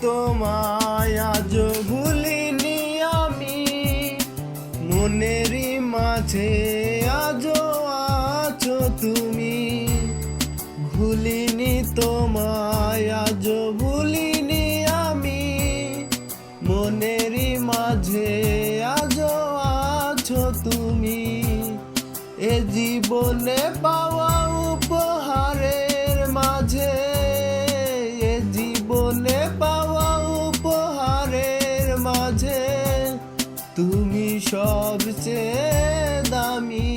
তোমায় আজও ভুলিনি আমি, মনেরই মাঝে আজও আছো তুমি। ভুলিনি তোমায় আজও ভুলিনি আমি, মনেরই মাঝে আজও আছো তুমি। এ জীবনে পাওয়া উপহারের মাঝে, এ জীবনে পাওয়া উপহারের মাঝে তুমি সবচেয়ে দামি।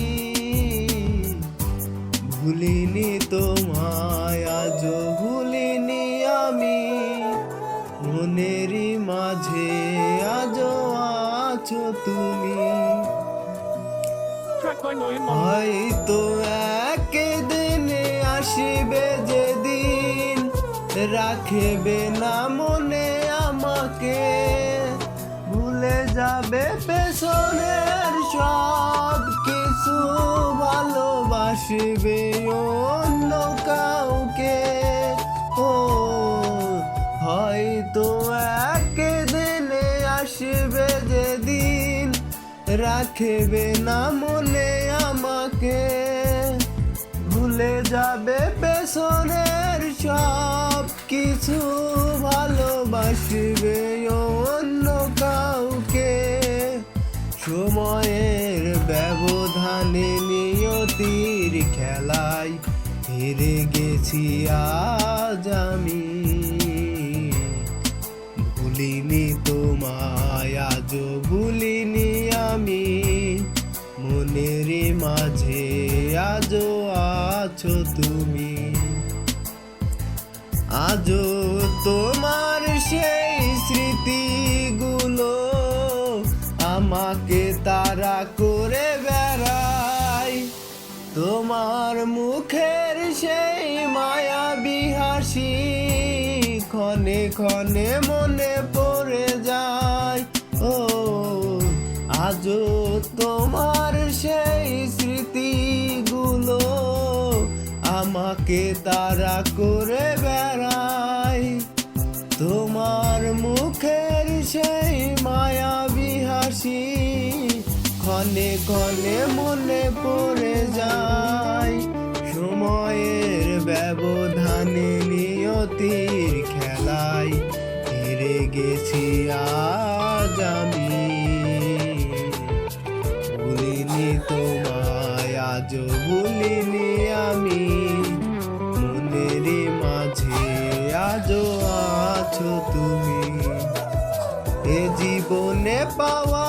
ভুলিনি তোমায় আজও ভুলিনি আমি, মনেরই মাঝে আজও আছো তুমি। হয়তো একদিন আসিবে যেদিন রাখবে না মনে আমাকে, ভুলে যাবে পেছনের সব কিছু, ভালোবাসবে অন্য কাউকে। ও হয়তো একদিন আসবে যেদিন রাখবে না মনে আমাকে, ভুলে যাবে পেছনের সব কিছু, ভালোবাসবে অন্য কাউকে। সময়ের ব্যবধানে নিয়তির খেলায় হেরে গেছি আজ আমি। ভুলিনি তোমায় আজও ভুলিনি আমি, মনেরই মাঝে আজও আছো তুমি। আজও তোমার সেই স্মৃতিগুলো আমাকে তাড়া করে বেড়ায়, তোমার মুখের সেই মায়াবী হাসি ক্ষণে ক্ষণে মনে পড়ে যায়। ও আজও তোমার সেই স্মৃতিগুলো আমাকে তাড়া করে বেড়ায়, তোমার মুখের সেই মায়াবী হাসি ক্ষণে ক্ষণে মনে পড়ে যায়। সময়ের ব্যবধানে নিয়তির খেলায় হেরে গেছি আজ আমি। ভুলিনি তোমায় আজও ভুলিনি আমি, মনেরই মাঝে আজও আছো তুমি। এ জীবনে পাওয়া